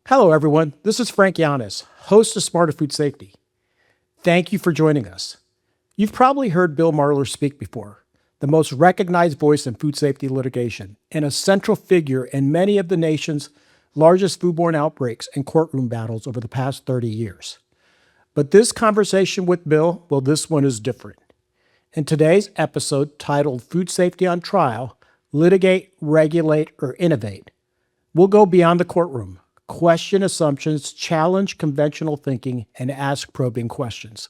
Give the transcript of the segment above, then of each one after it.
Hello, everyone. This is Frank Yiannas, host of Smarter Food Safety. Thank you for joining us. You've probably heard Bill Marler speak before, the most recognized voice in food safety litigation and a central figure in many of the nation's largest foodborne outbreaks and courtroom battles over the past 30 years. But this conversation with Bill, well, this one is different. In today's episode titled Food Safety on Trial, Litigate, Regulate, or Innovate, we'll go beyond the courtroom, question assumptions, challenge conventional thinking, and ask probing questions.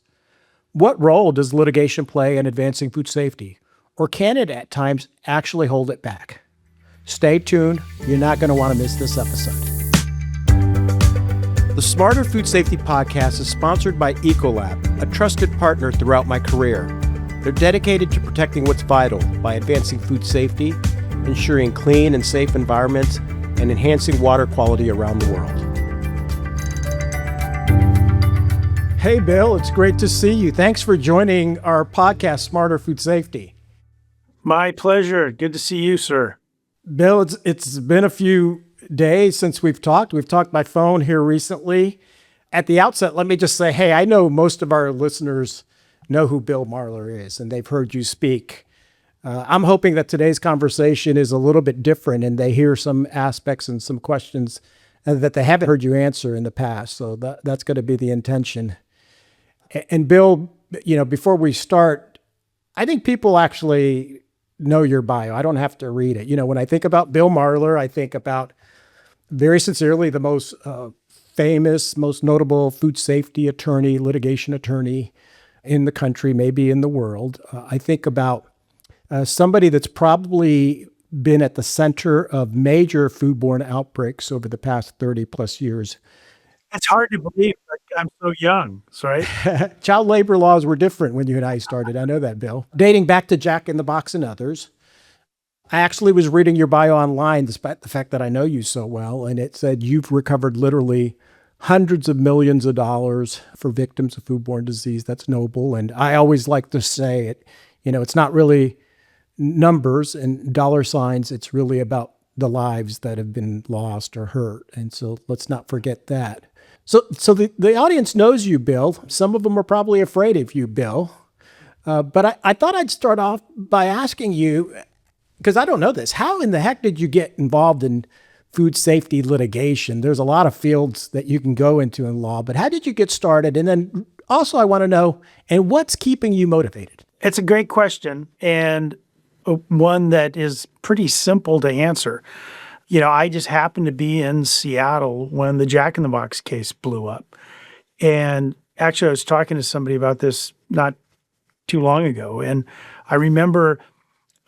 What role does litigation play in advancing food safety? Or can it at times actually hold it back? Stay tuned. You're not going to want to miss this episode. The Smarter Food Safety Podcast is sponsored by Ecolab, a trusted partner throughout my career. They're dedicated to protecting what's vital by advancing food safety, ensuring clean and safe environments, and enhancing water quality around the world. Hey, Bill, it's great to see you. Thanks for joining our podcast, Smarter Food Safety. My pleasure. Good to see you, sir. Bill, it's been a few days since we've talked. We've talked by phone here recently. At the outset, let me just say, hey, I know most of our listeners know who Bill Marler is, and they've heard you speak. I'm hoping that today's conversation is a little bit different and they hear some aspects and some questions that they haven't heard you answer in the past. So that's going to be the intention. And Bill, before we start, I think people actually know your bio. I don't have to read it. When I think about Bill Marler, I think about very sincerely the most famous, most notable food safety attorney, litigation attorney in the country, maybe in the world. I think about somebody that's probably been at the center of major foodborne outbreaks over the past 30 plus years. It's hard to believe I'm so young, right? Child labor laws were different when you and I started. I know that, Bill. Dating back to Jack in the Box and others. I actually was reading your bio online, despite the fact that I know you so well, and it said you've recovered literally hundreds of millions of dollars for victims of foodborne disease. That's noble. And I always like to say it, it's not really numbers and dollar signs. It's really about the lives that have been lost or hurt. And so let's not forget that. So the audience knows you, Bill. Some of them are probably afraid of you, Bill. But I thought I'd start off by asking you, because I don't know this, how in the heck did you get involved in food safety litigation? There's a lot of fields that you can go into in law, but how did you get started? And then also I want to know, and what's keeping you motivated? It's a great question, and one that is pretty simple to answer. I just happened to be in Seattle when the Jack in the Box case blew up. And actually, I was talking to somebody about this not too long ago. And I remember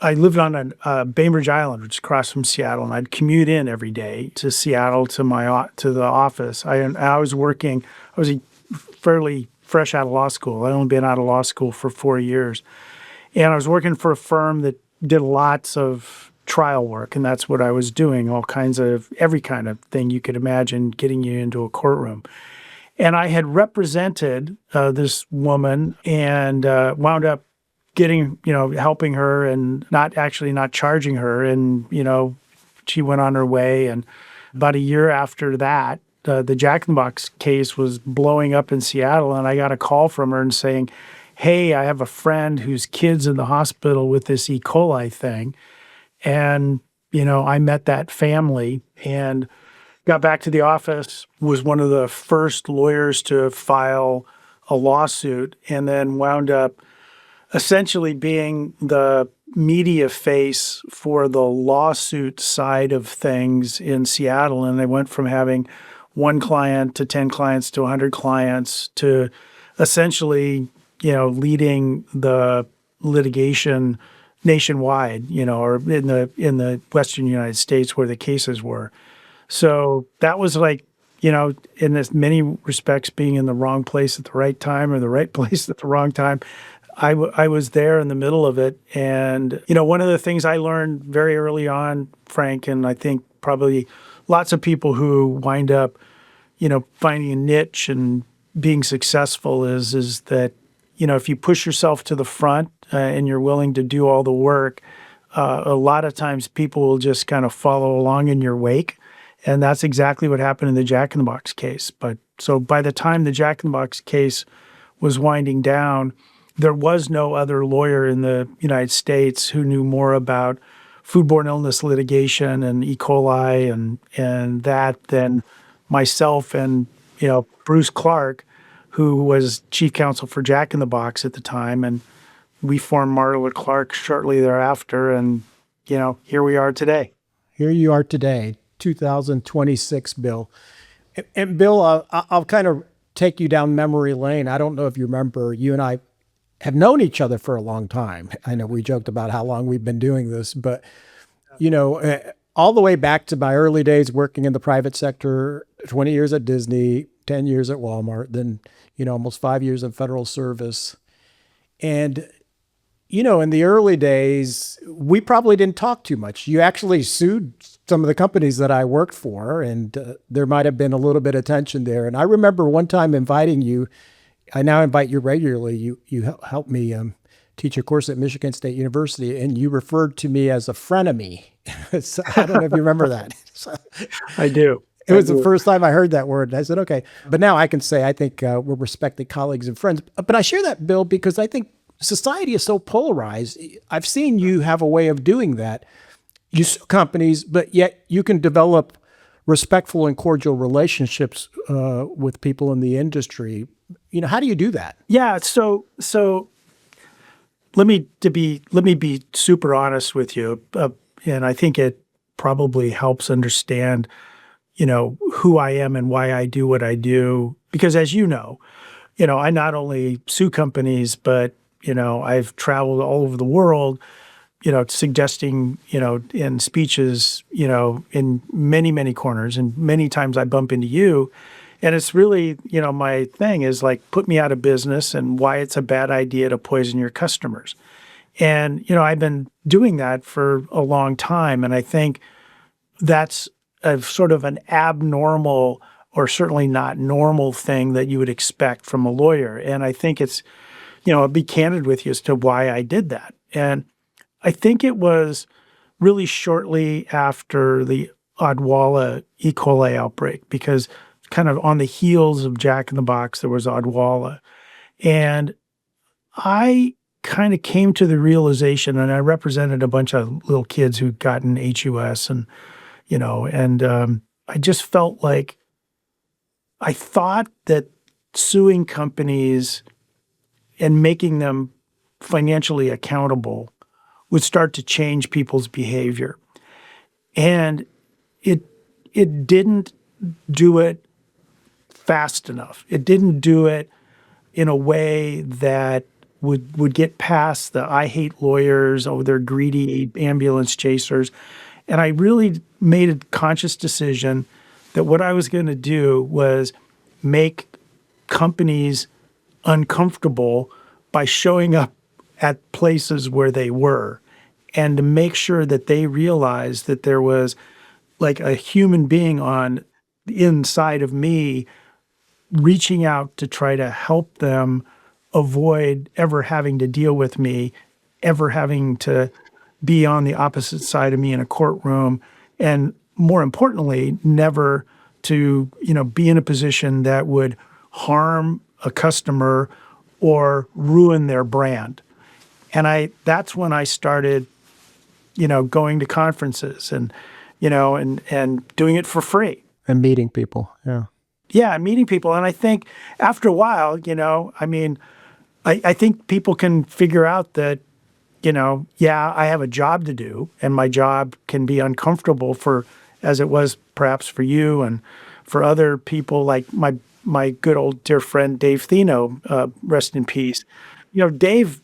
I lived on Bainbridge Island, which is across from Seattle, and I'd commute in every day to Seattle to the office. I was fairly fresh out of law school. I'd only been out of law school for 4 years. And I was working for a firm that did lots of trial work, and that's what I was doing, every kind of thing you could imagine getting you into a courtroom. And I had represented this woman and wound up helping her and not charging her. And, she went on her way. And about a year after that, the Jack in the Box case was blowing up in Seattle, and I got a call from her and saying, hey, I have a friend whose kid's in the hospital with this E. coli thing. And, I met that family and got back to the office, was one of the first lawyers to file a lawsuit, and then wound up essentially being the media face for the lawsuit side of things in Seattle. And they went from having one client to 10 clients to 100 clients to essentially leading the litigation nationwide, or in the Western United States where the cases were. So that was like, in this many respects, being in the wrong place at the right time or the right place at the wrong time. I was there in the middle of it. And, one of the things I learned very early on, Frank, and I think probably lots of people who wind up, finding a niche and being successful is that, if you push yourself to the front and you're willing to do all the work, a lot of times people will just kind of follow along in your wake. And that's exactly what happened in the Jack in the Box case. But so by the time the Jack in the Box case was winding down, there was no other lawyer in the United States who knew more about foodborne illness litigation and E. coli and that than myself and Bruce Clark, who was chief counsel for Jack in the Box at the time, and we formed Marler Clark shortly thereafter, and here we are today. Here you are today, 2026, Bill. And Bill, I'll kind of take you down memory lane. I don't know if you remember, you and I have known each other for a long time. I know we joked about how long we've been doing this, but all the way back to my early days working in the private sector, 20 years at Disney, 10 years at Walmart, then, almost 5 years in federal service. And, in the early days, we probably didn't talk too much. You actually sued some of the companies that I worked for, and there might have been a little bit of tension there. And I remember one time inviting you. I now invite you regularly. You helped me teach a course at Michigan State University, and you referred to me as a frenemy. So, I don't know if you remember that. I do. It was the first time I heard that word. I said, okay. But now I can say I think we're respected colleagues and friends. But I share that, Bill, because I think society is so polarized. I've seen you have a way of doing that. You sue companies, but yet you can develop respectful and cordial relationships with people in the industry. How do you do that? Yeah. So let me be super honest with you, and I think it probably helps understand, who I am and why I do what I do. Because as I not only sue companies, but I've traveled all over the world, suggesting, in speeches, in many, many corners, and many times I bump into you. And it's really, my thing is like, put me out of business and why it's a bad idea to poison your customers. And, I've been doing that for a long time. And I think that's a sort of an abnormal or certainly not normal thing that you would expect from a lawyer. And I think it's, I'll be candid with you as to why I did that. And I think it was really shortly after the Odwalla E. coli outbreak, because kind of on the heels of Jack in the Box, there was Odwalla. And I kind of came to the realization, and I represented a bunch of little kids who'd gotten HUS and, I just felt like I thought that suing companies and making them financially accountable would start to change people's behavior. And it didn't do it fast enough. It didn't do it in a way that would get past the I hate lawyers, oh, they're greedy ambulance chasers. And I really made a conscious decision that what I was going to do was make companies uncomfortable by showing up at places where they were, and to make sure that they realized that there was like a human being on the inside of me reaching out to try to help them avoid ever having to deal with me, ever having to be on the opposite side of me in a courtroom, and more importantly, never to, be in a position that would harm a customer or ruin their brand. And that's when I started, going to conferences and doing it for free. And meeting people. Yeah. Yeah, meeting people. And I think after a while, I think people can figure out that, I have a job to do, and my job can be uncomfortable as it was perhaps for you and for other people like my good old dear friend, Dave Thino, rest in peace. Dave,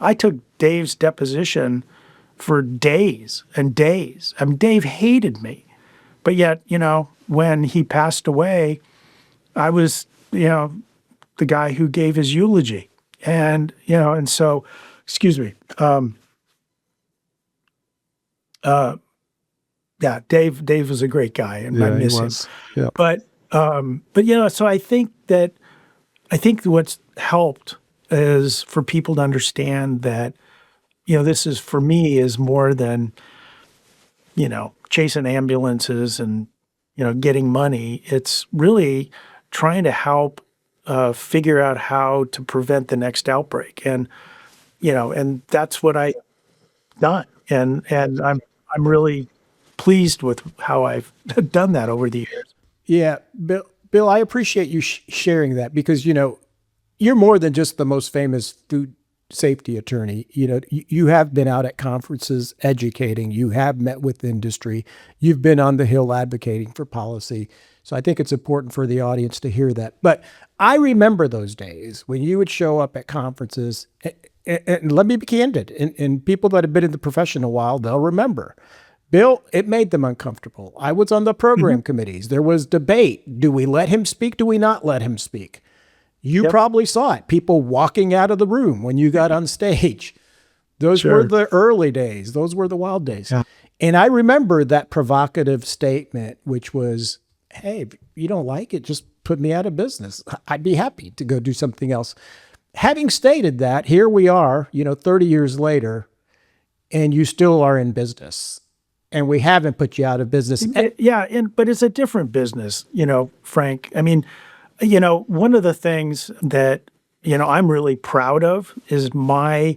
I took Dave's deposition for days and days. I mean, Dave hated me. But yet, when he passed away, I was, the guy who gave his eulogy. And, and so, excuse me. Yeah, Dave was a great guy, and I miss him. Yeah. But so I think what's helped is for people to understand that, this is for me is more than, chasing ambulances and getting money. It's really trying to help figure out how to prevent the next outbreak. And that's what I done. And I'm really pleased with how I've done that over the years. Yeah, Bill, I appreciate you sharing that because, you're more than just the most famous food safety attorney. You have been out at conferences educating, you have met with industry, you've been on the Hill advocating for policy. So I think it's important for the audience to hear that. But I remember those days when you would show up at conferences, and let me be candid, and people that have been in the profession a while, they'll remember. Bill, it made them uncomfortable. I was on the program committees. There was debate. Do we let him speak? Do we not let him speak? You probably saw it. People walking out of the room when you got on stage. Those were the early days. Those were the wild days. Yeah. And I remember that provocative statement, which was, hey, if you don't like it, just put me out of business. I'd be happy to go do something else. Having stated that, here we are, 30 years later, and you still are in business. And we haven't put you out of business. But it's a different business, Frank. I mean, one of the things that, I'm really proud of is my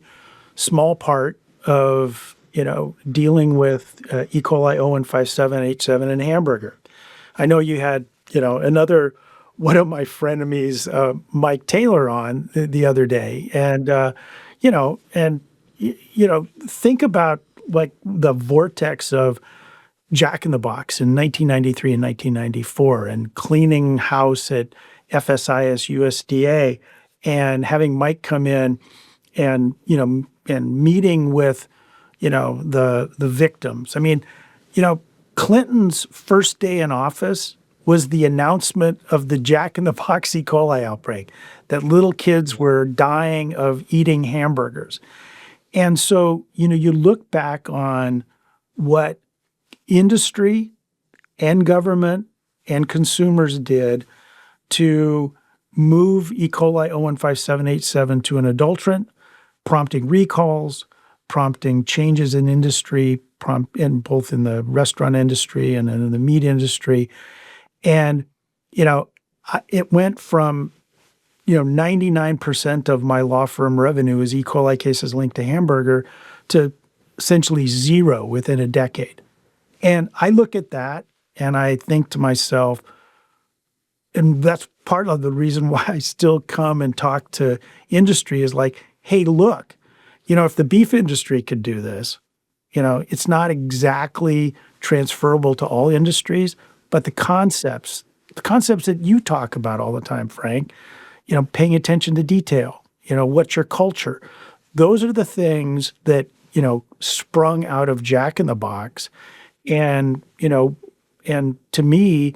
small part of, dealing with E. coli 0157H7 in hamburger. I know you had, another one of my frenemies, Mike Taylor, on the other day. And, think about like the vortex of Jack in the Box in 1993 and 1994 and cleaning house at FSIS USDA and having Mike come in and, and meeting with, the victims. I mean, Clinton's first day in office was the announcement of the Jack in the Box E. coli outbreak, that little kids were dying of eating hamburgers. And so, you look back on what industry and government and consumers did to move E. coli 0157H7 to an adulterant, prompting recalls, prompting changes in industry, both in the restaurant industry and in the meat industry. And, it went from 99% of my law firm revenue is E. coli cases linked to hamburger to essentially zero within a decade. And I look at that and I think to myself, and that's part of the reason why I still come and talk to industry is like, hey, look, if the beef industry could do this, it's not exactly transferable to all industries, but the concepts that you talk about all the time, Frank, paying attention to detail, what's your culture? Those are the things that, sprung out of Jack in the Box and to me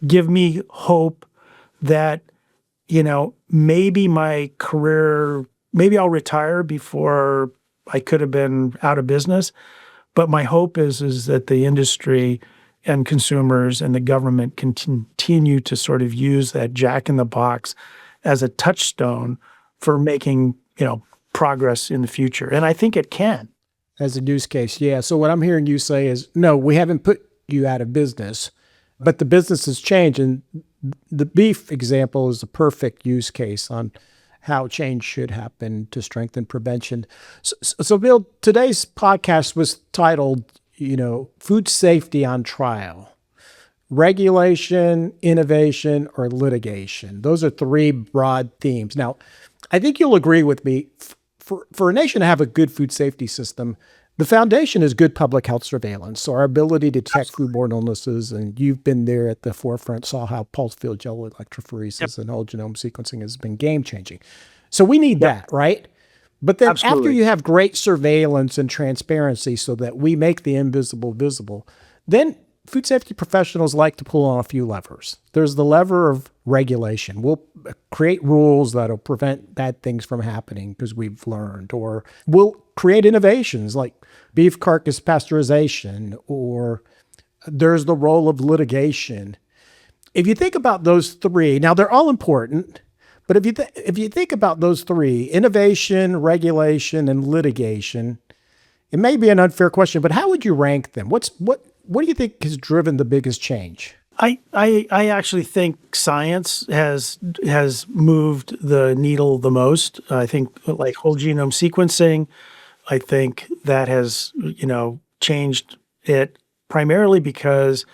give me hope that, maybe my career, maybe I'll retire before I could have been out of business. But my hope is that the industry and consumers and the government continue to sort of use that Jack in the Box as a touchstone for making, progress in the future. And I think it can. As a use case, yeah. So what I'm hearing you say is, no, we haven't put you out of business, but the business has changed. And the beef example is a perfect use case on how change should happen to strengthen prevention. So Bill, today's podcast was titled, Food Safety on Trial: Regulation, Innovation, or Litigation. Those are three broad themes. Now, I think you'll agree with me, for a nation to have a good food safety system, the foundation is good public health surveillance. So our ability to detect foodborne illnesses, and you've been there at the forefront, saw how pulse field gel electrophoresis and whole genome sequencing has been game-changing. So we need that, right? But then after you have great surveillance and transparency so that we make the invisible visible, then food safety professionals like to pull on a few levers. There's the lever of regulation. We'll create rules that'll prevent bad things from happening because we've learned, or we'll create innovations like beef carcass pasteurization, or there's the role of litigation. If you think about those three, now they're all important, but if you think about those three, innovation, regulation, and litigation, it may be an unfair question, but how would you rank them? What do you think has driven the biggest change? I actually think science has moved the needle the most. I think like whole genome sequencing, I think that has, changed it primarily because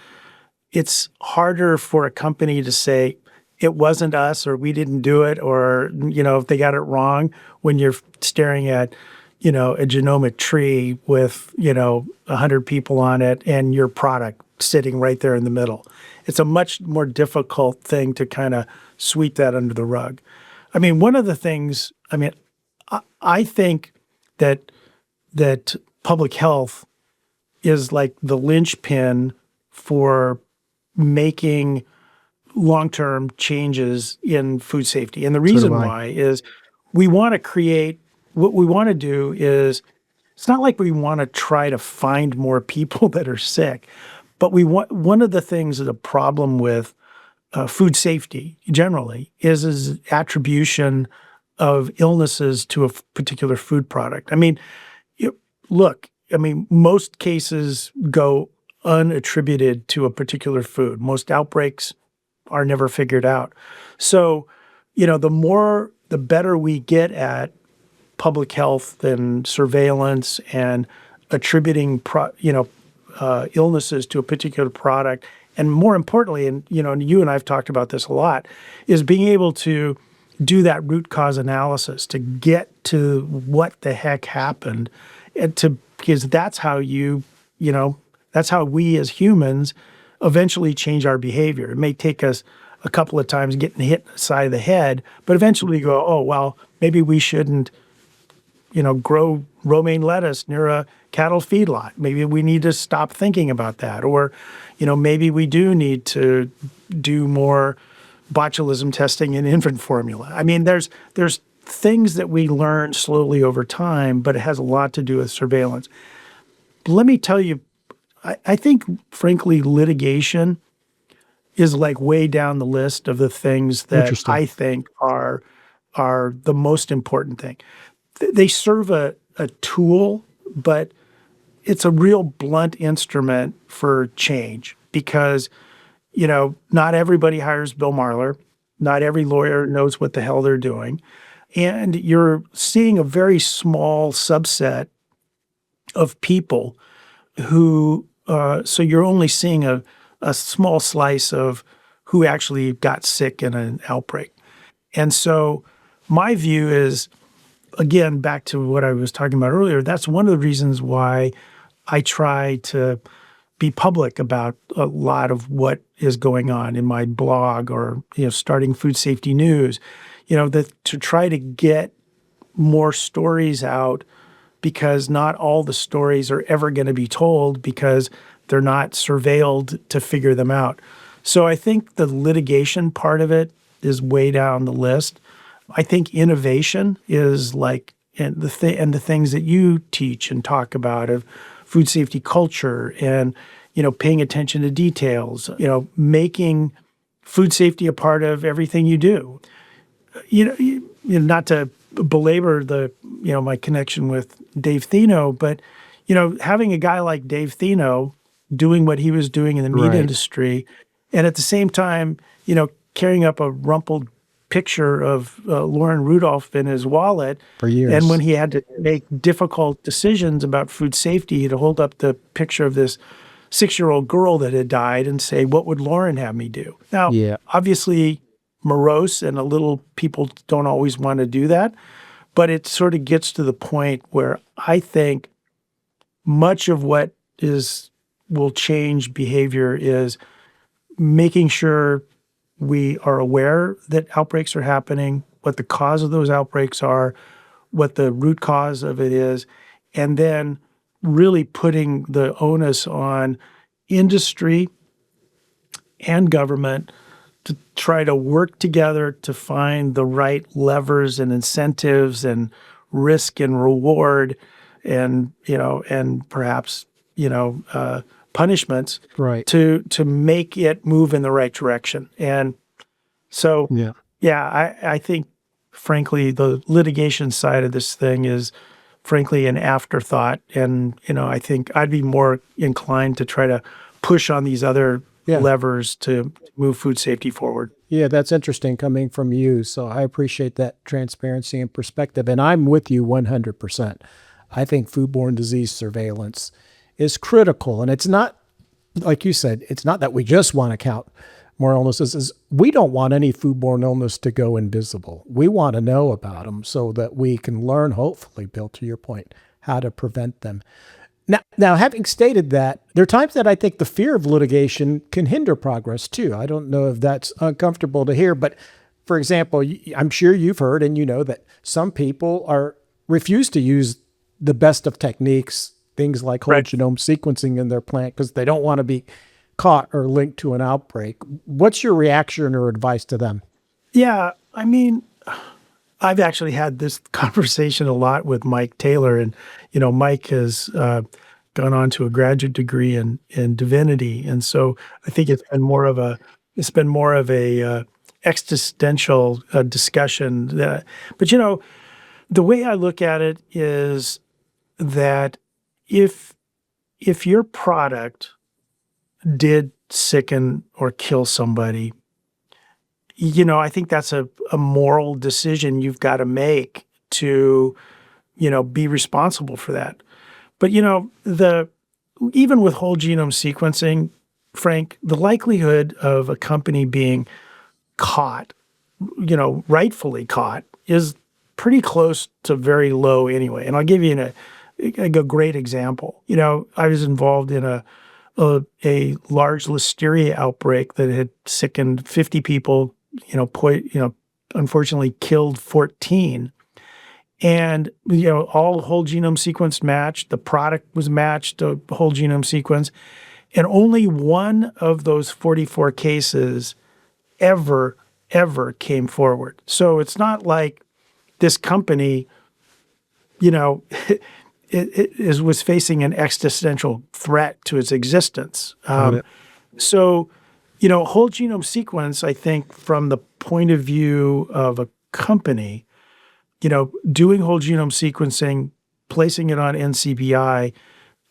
it's harder for a company to say it wasn't us or we didn't do it or, if they got it wrong when you're staring at, a genomic tree with, 100 people on it and your product sitting right there in the middle. It's a much more difficult thing to kind of sweep that under the rug. I mean, one of the things, I think that public health is like the linchpin for making long-term changes in food safety. And the reason why is we want to create, what we want to do is, it's not like we want to try to find more people that are sick, but one of the things that a problem with food safety generally is attribution of illnesses to a particular food product. I mean, most cases go unattributed to a particular food. Most outbreaks are never figured out. So, the better we get at public health and surveillance and attributing, illnesses to a particular product, and more importantly, and you and I've talked about this a lot, is being able to do that root cause analysis to get to what the heck happened, because that's how that's how we as humans eventually change our behavior. It may take us a couple of times getting hit in the side of the head, but eventually you go, oh, well, maybe we shouldn't, grow romaine lettuce near a cattle feedlot. Maybe we need to stop thinking about that. Or, maybe we do need to do more botulism testing in infant formula. I mean, there's things that we learn slowly over time, but it has a lot to do with surveillance. But let me tell you, I think, frankly, litigation is like way down the list of the things that I think are the most important thing. They serve a tool, but it's a real blunt instrument for change because, not everybody hires Bill Marler. Not every lawyer knows what the hell they're doing. And you're seeing a very small subset of people who, so you're only seeing a small slice of who actually got sick in an outbreak. And so my view is, again, back to what I was talking about earlier, that's one of the reasons why I try to be public about a lot of what is going on in my blog or, starting Food Safety News, that to try to get more stories out, because not all the stories are ever going to be told because they're not surveilled to figure them out. So I think the litigation part of it is way down the list. I think innovation is like, and the things that you teach and talk about of food safety culture and, paying attention to details, making food safety a part of everything you do. Not to belabor my connection with Dave Thino, but, having a guy like Dave Thino doing what he was doing in the meat industry, and at the same time, carrying up a rumpled picture of Lauren Rudolph in his wallet for years. And when he had to make difficult decisions about food safety, to hold up the picture of this 6-year-old girl that had died and say, what would Lauren have me do? Now, obviously, morose and a little people don't always want to do that, but it sort of gets to the point where I think much of what will change behavior is making sure we are aware that outbreaks are happening, what the cause of those outbreaks are, what the root cause of it is, and then really putting the onus on industry and government to try to work together to find the right levers and incentives and risk and reward and, and perhaps, punishments to make it move in the right direction. And so, I think, frankly, the litigation side of this thing is frankly, an afterthought. And, I think I'd be more inclined to try to push on these other Yeah. levers to move food safety forward. Yeah, that's interesting coming from you. So I appreciate that transparency and perspective. And I'm with you 100%. I think foodborne disease surveillance is critical. And it's not, like you said, it's not that we just want to count more illnesses. We don't want any foodborne illness to go invisible. We want to know about them so that we can learn, hopefully, Bill, to your point, how to prevent them. Now, having stated that, there are times that I think the fear of litigation can hinder progress too. I don't know if that's uncomfortable to hear, but for example, I'm sure you've heard and you know that some people refuse to use the best of techniques, things like whole Right. genome sequencing in their plant because they don't want to be caught or linked to an outbreak. What's your reaction or advice to them? Yeah, I mean, I've actually had this conversation a lot with Mike Taylor, and Mike has gone on to a graduate degree in divinity, and so I think it's been more of a existential discussion. But the way I look at it is that if your product did sicken or kill somebody, I think that's a moral decision you've got to make to, be responsible for that. But, even with whole genome sequencing, Frank, the likelihood of a company being caught, rightfully caught, is pretty close to very low anyway. And I'll give you a great example. I was involved in a large listeria outbreak that had sickened 50 people, unfortunately killed 14. And, all whole genome sequence matched. The product was matched to whole genome sequence. And only one of those 44 cases ever came forward. So it's not like this company, was facing an existential threat to its existence. So, whole genome sequence, I think, from the point of view of a company, doing whole genome sequencing, placing it on NCBI,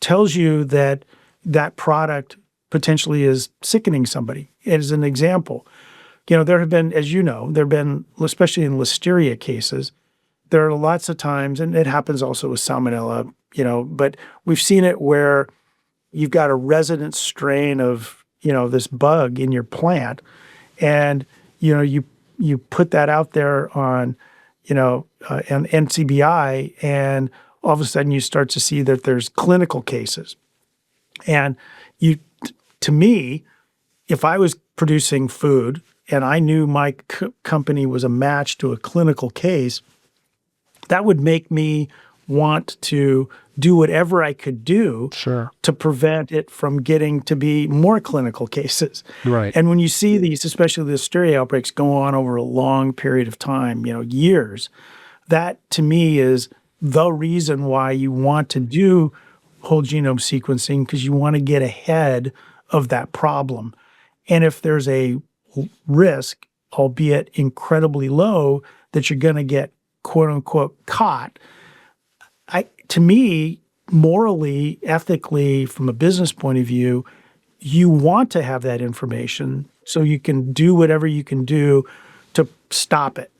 tells you that that product potentially is sickening somebody. As an example, there have been, as especially in listeria cases, there are lots of times, and it happens also with salmonella, but we've seen it where you've got a resident strain of, this bug in your plant, and, you put that out there on, an NCBI, and all of a sudden you start to see that there's clinical cases. And to me, if I was producing food and I knew my company was a match to a clinical case, that would make me want to do whatever I could do to prevent it from getting to be more clinical cases. Right. And when you see these, especially the listeria outbreaks, go on over a long period of time, years, that to me is the reason why you want to do whole genome sequencing, because you want to get ahead of that problem. And if there's a risk, albeit incredibly low, that you're going to get quote unquote caught, to me, morally, ethically, from a business point of view, you want to have that information so you can do whatever you can do to stop it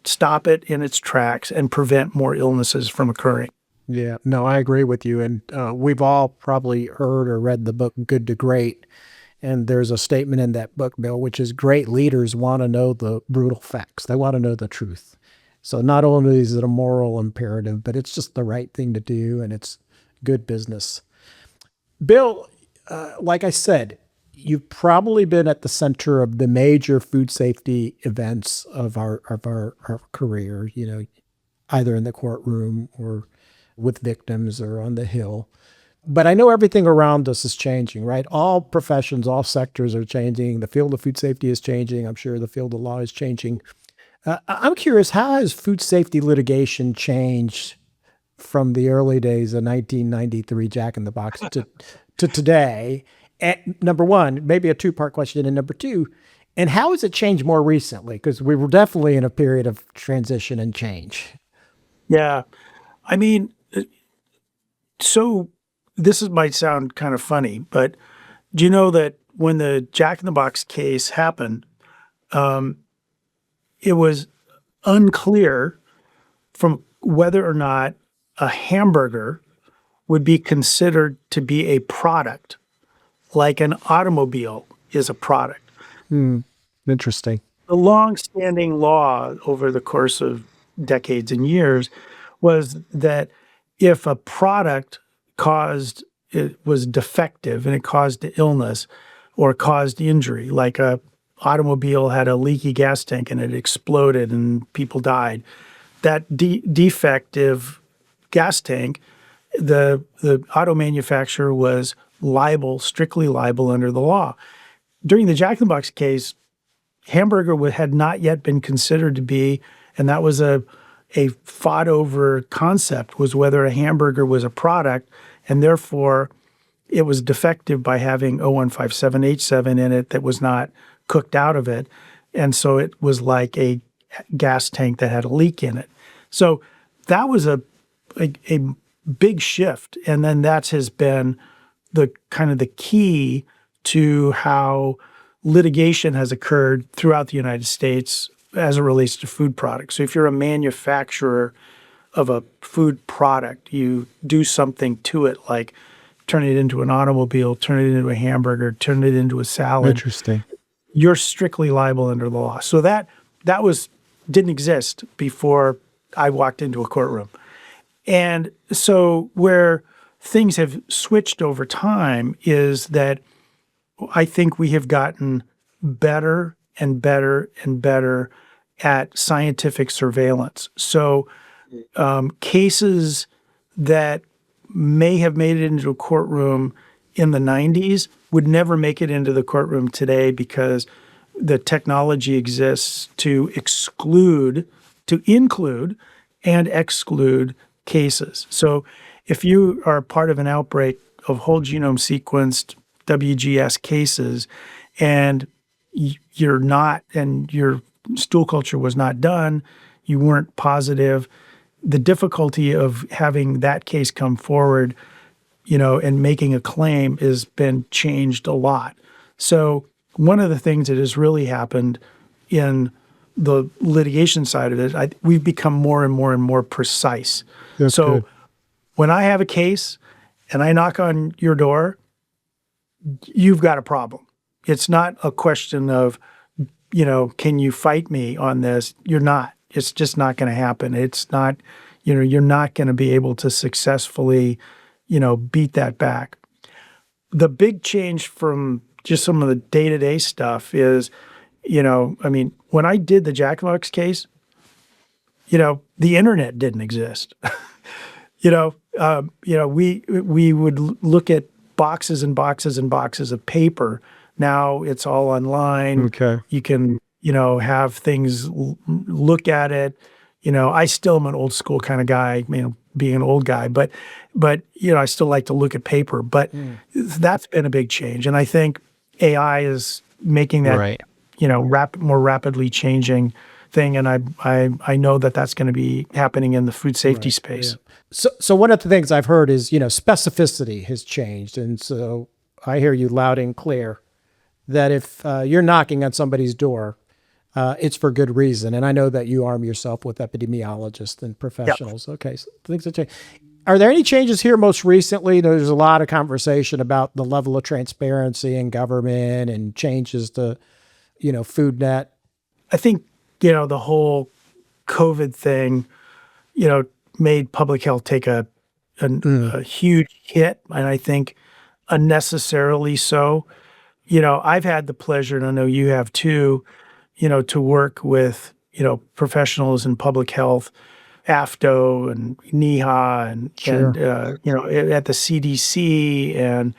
in its tracks and prevent more illnesses from occurring. Yeah, no, I agree with you. And we've all probably heard or read the book Good to Great. And there's a statement in that book, Bill, which is great leaders want to know the brutal facts. They want to know the truth. So not only is it a moral imperative, but it's just the right thing to do, and it's good business. Bill, like I said, you've probably been at the center of the major food safety events of our career, either in the courtroom or with victims or on the Hill. But I know everything around us is changing, right? All professions, all sectors are changing. The field of food safety is changing. I'm sure the field of law is changing. I'm curious, how has food safety litigation changed from the early days of 1993 Jack in the Box to today? And number one, maybe a two-part question. And number two, and how has it changed more recently? Because we were definitely in a period of transition and change. Yeah. I mean, So might sound kind of funny, but do you know that when the Jack in the Box case happened, it was unclear from whether or not a hamburger would be considered to be a product, like an automobile is a product. Interesting. The long-standing law over the course of decades and years was that if a product it was defective and it caused illness or caused injury, like a automobile had a leaky gas tank and it exploded and people died, that defective gas tank, the auto manufacturer was strictly liable under the law. During the Jack in the Box case, hamburger had not yet been considered to be, and that was a fought over concept, was whether a hamburger was a product, and therefore it was defective by having 0157H7 in it that was not cooked out of it. And so it was like a gas tank that had a leak in it. So that was a big shift. And then that has been the kind of the key to how litigation has occurred throughout the United States as it relates to food products. So if you're a manufacturer of a food product, you do something to it, like turn it into an automobile, turn it into a hamburger, turn it into a salad. Interesting. You're strictly liable under the law. So that didn't exist before I walked into a courtroom. And so where things have switched over time is that I think we have gotten better and better and better at scientific surveillance. So cases that may have made it into a courtroom in the 90s would never make it into the courtroom today because the technology exists to include and exclude cases. So if you are part of an outbreak of whole genome sequenced WGS cases and you're not, and your stool culture was not done, you weren't positive, the difficulty of having that case come forward, and making a claim has been changed a lot. So one of the things that has really happened in the litigation side of it, we've become more and more and more precise. That's good. When I have a case and I knock on your door, you've got a problem. It's not a question of, can you fight me on this? You're not. It's just not going to happen. It's not, you're not going to be able to successfully, beat that back. The big change from just some of the day-to-day stuff is, when I did the Jack in the Box case, the internet didn't exist. We would look at boxes and boxes and boxes of paper. Now it's all online. Okay. You can, have things, look at it. I still am an old school kind of guy, being an old guy, but I still like to look at paper. But that's been a big change. And I think AI is making that, right. More rapidly changing thing. And I know that that's going to be happening in the food safety space. Yeah. So one of the things I've heard is, specificity has changed. And so I hear you loud and clear that if you're knocking on somebody's door, it's for good reason. And I know that you arm yourself with epidemiologists and professionals. Yep. Okay, so things have changed. Are there any changes here most recently? There's a lot of conversation about the level of transparency in government and changes to, Food Net. I think, the whole COVID thing, made public health take a huge hit, and I think unnecessarily so. I've had the pleasure, and I know you have too, to work with, professionals in public health, AFTO and NEHA and at the CDC and,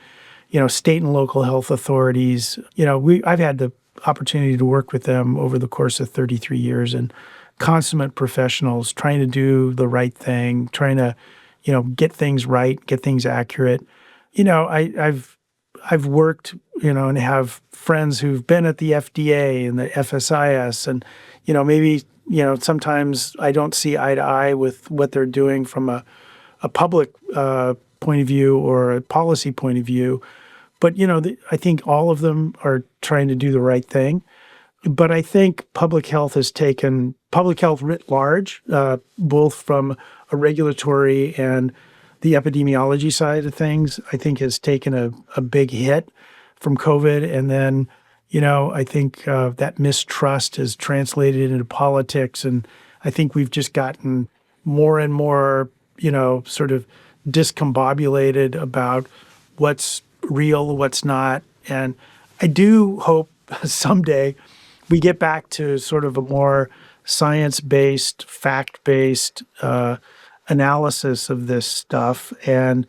state and local health authorities. I've had the opportunity to work with them over the course of 33 years, and consummate professionals trying to do the right thing, trying to, get things right, get things accurate. I've worked, and have friends who've been at the FDA and the FSIS, and, maybe, sometimes I don't see eye to eye with what they're doing from a public point of view or a policy point of view. But, I think all of them are trying to do the right thing. But I think public health writ large, both from a regulatory and the epidemiology side of things, I think has taken a big hit from COVID. And then, I think that mistrust has translated into politics. And I think we've just gotten more and more, sort of discombobulated about what's real, what's not. And I do hope someday we get back to sort of a more science-based, fact-based analysis of this stuff and,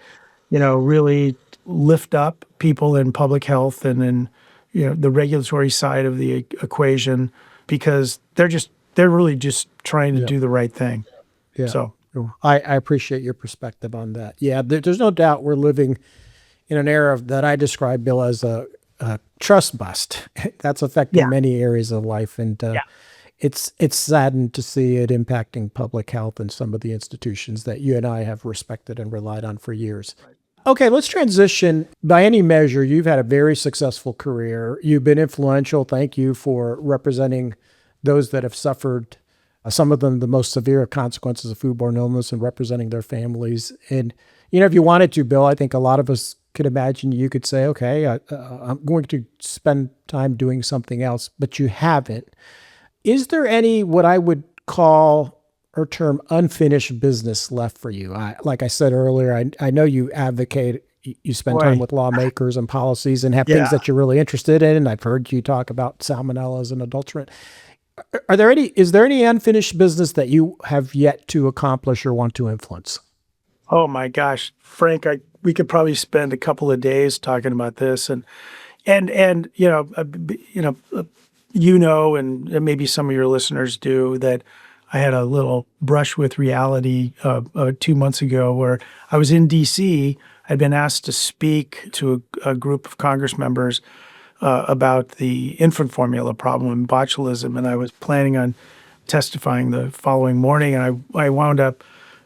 really lift up people in public health and in, the regulatory side of the equation, because they're really just trying to do the right thing. Yeah. So I appreciate your perspective on that. Yeah, there's no doubt we're living in an era that I describe, Bill, as a trust bust. That's affecting many areas of life, and it's saddened to see it impacting public health and some of the institutions that you and I have respected and relied on for years. Right. Okay, let's transition. By any measure, you've had a very successful career. You've been influential. Thank you for representing those that have suffered, some of them the most severe consequences of foodborne illness, and representing their families. And, if you wanted to, Bill, I think a lot of us could imagine you could say, okay, I'm going to spend time doing something else, but you haven't. Is there any, what I would call or term, unfinished business left for you? Like I said earlier, I know you advocate, you spend time with lawmakers and policies and have things that you're really interested in. And I've heard you talk about salmonella as an adulterant. Is there any unfinished business that you have yet to accomplish or want to influence? Oh my gosh, Frank, we could probably spend a couple of days talking about this, and maybe some of your listeners do, that I had a little brush with reality 2 months ago where I was in D.C. I'd been asked to speak to a group of Congress members about the infant formula problem and botulism, and I was planning on testifying the following morning, and I wound up,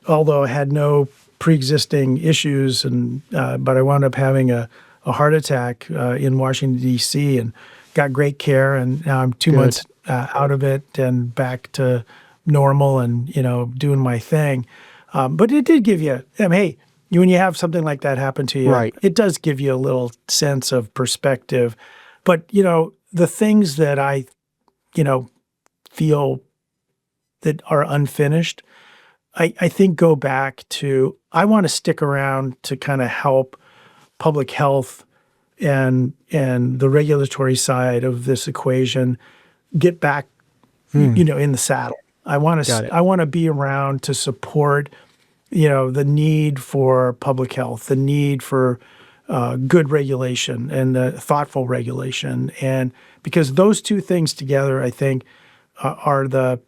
although I had no pre-existing issues, but I wound up having a heart attack in Washington, D.C., and got great care, and now I'm 2 months out of it and back to normal and, doing my thing. But it did give you, hey, when you have something like that happen to you, it does give you a little sense of perspective. But, the things that I, feel that are unfinished, I think go back to, I want to stick around to kind of help public health and the regulatory side of this equation get back, in the saddle. I want to be around to support, the need for public health, the need for good regulation and thoughtful regulation, and because those two things together, I think, are the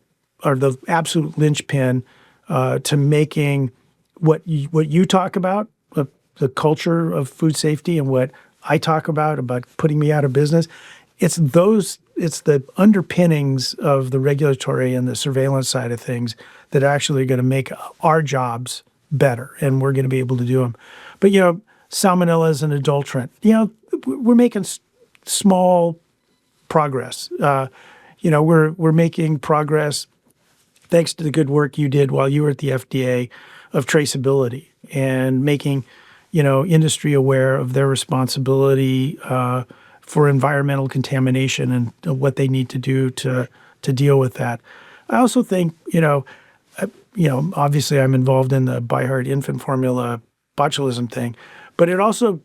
absolute linchpin to making what you talk about, the culture of food safety, and what I talk about putting me out of business. It's the underpinnings of the regulatory and the surveillance side of things that are actually going to make our jobs better, and we're going to be able to do them. But, salmonella is an adulterant. We're making small progress. We're making progress thanks to the good work you did while you were at the FDA of traceability and making, industry aware of their responsibility for environmental contamination and what they need to do to deal with that. I also think, obviously I'm involved in the Byheart infant formula botulism thing, but it also,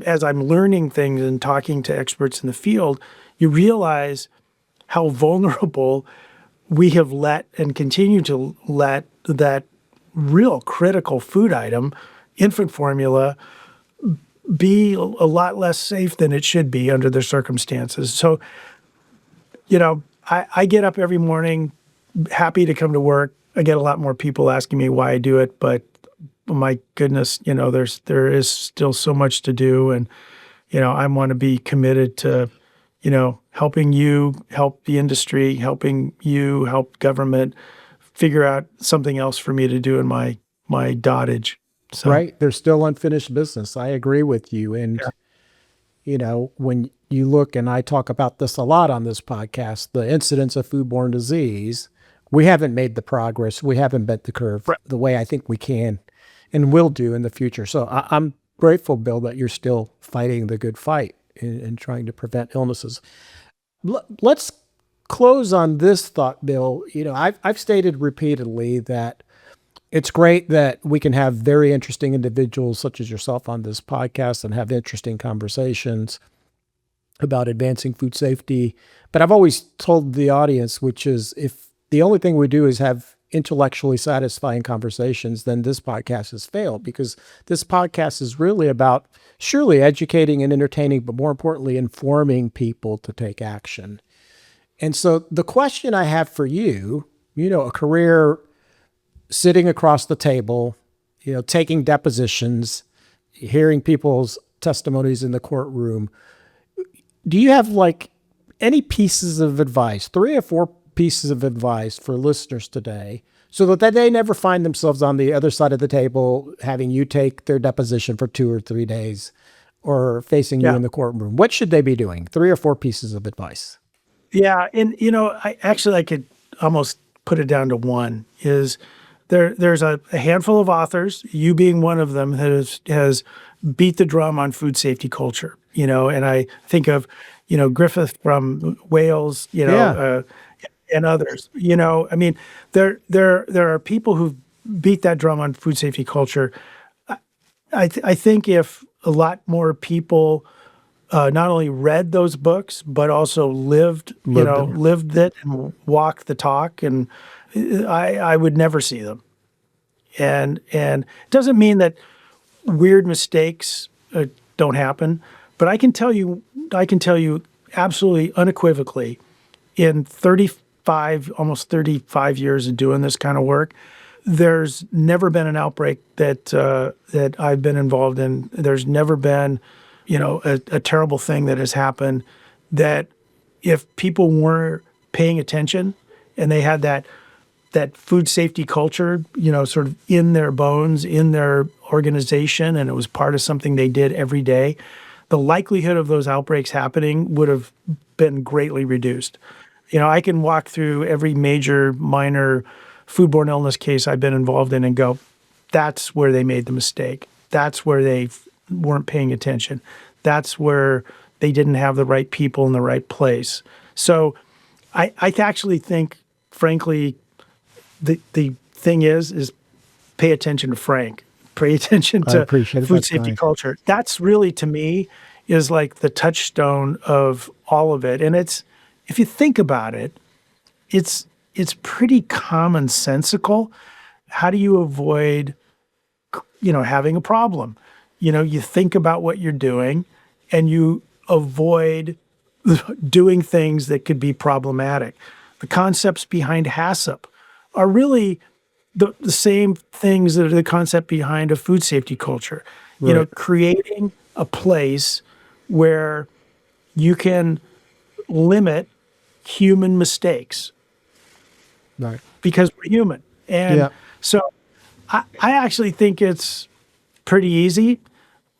as I'm learning things and talking to experts in the field, you realize how vulnerable we have let and continue to let that real critical food item, infant formula, be a lot less safe than it should be under the circumstances. So, I get up every morning happy to come to work. I get a lot more people asking me why I do it, but my goodness, there is still so much to do, and I want to be committed to helping you help the industry, helping you help government figure out something else for me to do in my dotage. So, Right. There's still unfinished business. I agree with you. And, yeah. when you look, and I talk about this a lot on this podcast, the incidence of foodborne disease, we haven't made the progress. We haven't bent the curve Right. the way I think we can and will do in the future. So I'm grateful, Bill, that you're still fighting the good fight and trying to prevent illnesses. Let's close on this thought, Bill. I've stated repeatedly that it's great that we can have very interesting individuals such as yourself on this podcast and have interesting conversations about advancing food safety. But I've always told the audience, which is if the only thing we do is have intellectually satisfying conversations, then this podcast has failed, because this podcast is really about surely educating and entertaining, but more importantly, informing people to take action. And so the question I have for you, a career sitting across the table, taking depositions, hearing people's testimonies in the courtroom, do you have any pieces of advice, 3 or 4 pieces of advice for listeners today, so that they never find themselves on the other side of the table having you take their deposition for 2 or 3 days or facing you in the courtroom? What should they be doing? 3 or 4 pieces of advice. Yeah. And, I could almost put it down to one is there's a handful of authors, you being one of them, that has beat the drum on food safety culture, and I think of, Griffith from Wales, and others, I mean, there are people who beat that drum on food safety culture. I think if a lot more people not only read those books, but also lived it and walked the talk, and I would never see them. And it doesn't mean that weird mistakes don't happen, but I can tell you absolutely unequivocally, in almost 35 years of doing this kind of work, there's never been an outbreak that I've been involved in. There's never been, a terrible thing that has happened that if people weren't paying attention and they had that food safety culture, sort of in their bones, in their organization, and it was part of something they did every day, the likelihood of those outbreaks happening would have been greatly reduced. I can walk through every major, minor foodborne illness case I've been involved in and go, that's where they made the mistake. That's where they weren't paying attention. That's where they didn't have the right people in the right place. So I actually think, frankly, the thing is pay attention to Frank. Pay attention to food safety culture. That's really, to me, is like the touchstone of all of it. And if you think about it, it's pretty commonsensical. How do you avoid, having a problem? You think about what you're doing and you avoid doing things that could be problematic. The concepts behind HACCP are really the same things that are the concept behind a food safety culture. Right. Creating a place where you can limit human mistakes. Right. Because we're human. And so I actually think it's pretty easy,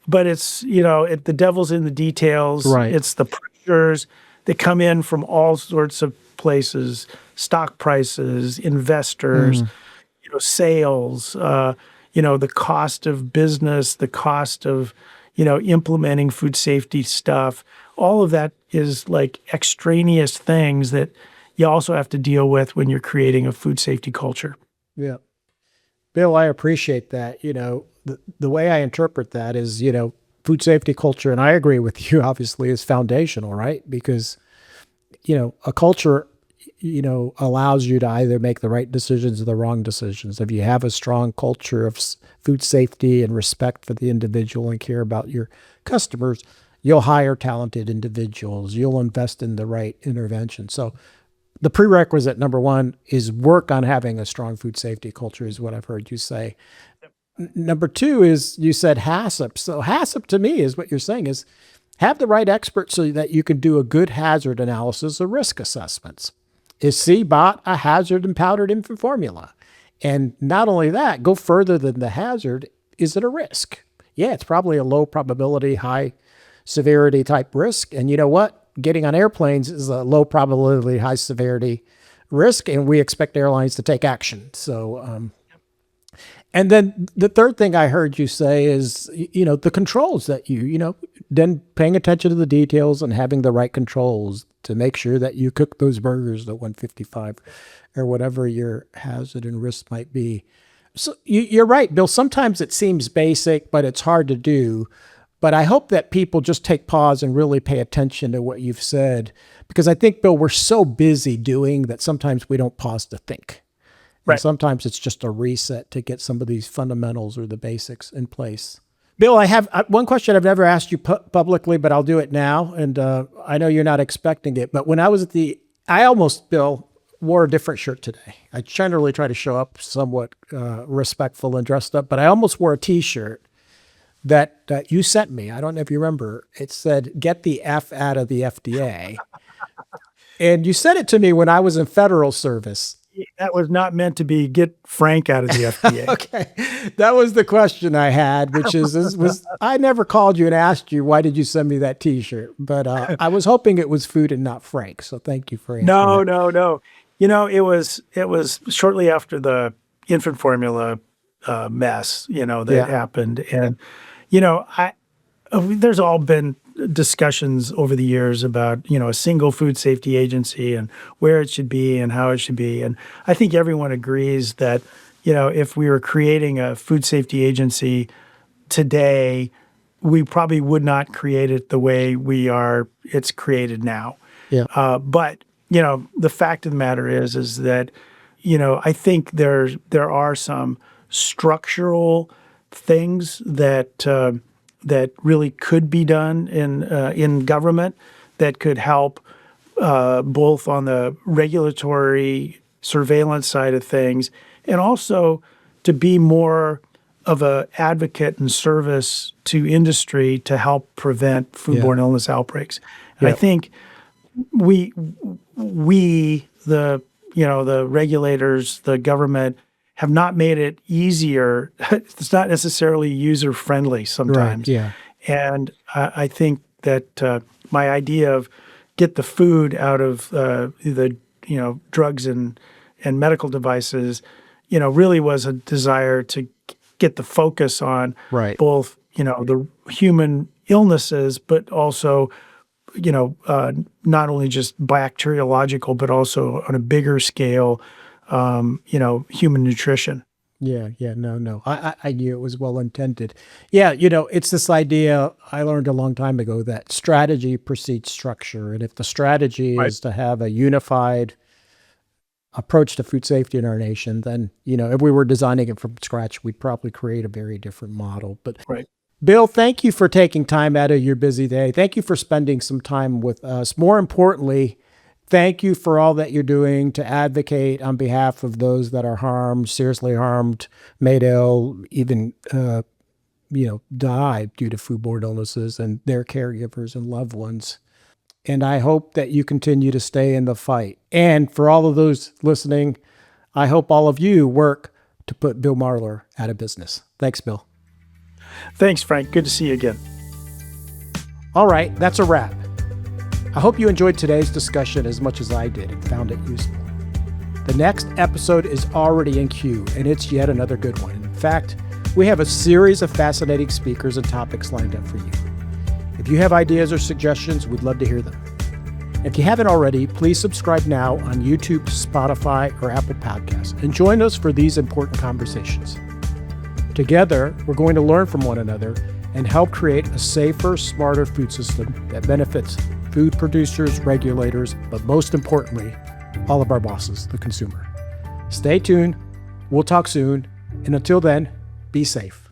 but it's, the devil's in the details. Right. It's the pressures that come in from all sorts of places, stock prices, investors, sales, the cost of business, the cost of, implementing food safety stuff. All of that is like extraneous things that you also have to deal with when you're creating a food safety culture. Yeah. Bill, I appreciate that. The way I interpret that is, food safety culture, and I agree with you, obviously, is foundational, right? Because, a culture, allows you to either make the right decisions or the wrong decisions. If you have a strong culture of food safety and respect for the individual and care about your customers, you'll hire talented individuals. You'll invest in the right intervention. So the prerequisite, number one, is work on having a strong food safety culture, is what I've heard you say. Number two is, you said HACCP. So HACCP, to me, is what you're saying is have the right experts so that you can do a good hazard analysis or risk assessments. Is CBOT a hazard and powdered infant formula? And not only that, go further than the hazard. is it a risk? Yeah, it's probably a low probability, high severity type risk. And you know what? Getting on airplanes is a low probability, high severity risk, and we expect airlines to take action. So, and then the third thing I heard you say is, the controls that then paying attention to the details and having the right controls to make sure that you cook those burgers at 155 or whatever your hazard and risk might be. So you're right, Bill. Sometimes it seems basic, but it's hard to do. But I hope that people just take pause and really pay attention to what you've said, because I think, Bill, we're so busy doing that sometimes we don't pause to think. Right. And sometimes it's just a reset to get some of these fundamentals or the basics in place. Bill, I have one question I've never asked you publicly, but I'll do it now. And I know you're not expecting it, but when I was I almost, Bill, wore a different shirt today. I generally try to show up somewhat respectful and dressed up, but I almost wore a T-shirt that you sent me. I don't know if you remember. It said, "Get the F out of the FDA." And you sent it to me when I was in federal service. That was not meant to be get Frank out of the FDA. Okay. That was the question I had, which was I never called you and asked you, why did you send me that T-shirt? But I was hoping it was food and not Frank. So thank you for answering that. No. It was shortly after the infant formula mess, that happened. And, there's all been discussions over the years about, a single food safety agency and where it should be and how it should be. And I think everyone agrees that, if we were creating a food safety agency today, we probably would not create it the way it's created now. Yeah. But, the fact of the matter is that, I think there are some structural things that really could be done in government that could help both on the regulatory surveillance side of things, and also to be more of an advocate and service to industry to help prevent foodborne illness outbreaks. And I think we the regulators, the government, have not made it easier. It's not necessarily user-friendly sometimes. Right, yeah. And I think that my idea of get the food out of the drugs and medical devices, really was a desire to get the focus on both, the human illnesses, but also, not only just bacteriological, but also on a bigger scale, human nutrition. Yeah. No. I knew it was well intended. Yeah. It's this idea I learned a long time ago that strategy precedes structure. And if the strategy is to have a unified approach to food safety in our nation, then, if we were designing it from scratch, we'd probably create a very different model. But Bill, thank you for taking time out of your busy day. Thank you for spending some time with us. More importantly, thank you for all that you're doing to advocate on behalf of those that are harmed, seriously harmed, made ill, even, died due to foodborne illnesses, and their caregivers and loved ones. And I hope that you continue to stay in the fight. And for all of those listening, I hope all of you work to put Bill Marler out of business. Thanks, Bill. Thanks, Frank. Good to see you again. All right, that's a wrap. I hope you enjoyed today's discussion as much as I did and found it useful. The next episode is already in queue, and it's yet another good one. In fact, we have a series of fascinating speakers and topics lined up for you. If you have ideas or suggestions, we'd love to hear them. If you haven't already, please subscribe now on YouTube, Spotify, or Apple Podcasts, and join us for these important conversations. Together, we're going to learn from one another and help create a safer, smarter food system that benefits food producers, regulators, but most importantly, all of our bosses, the consumer. Stay tuned. We'll talk soon. And until then, be safe.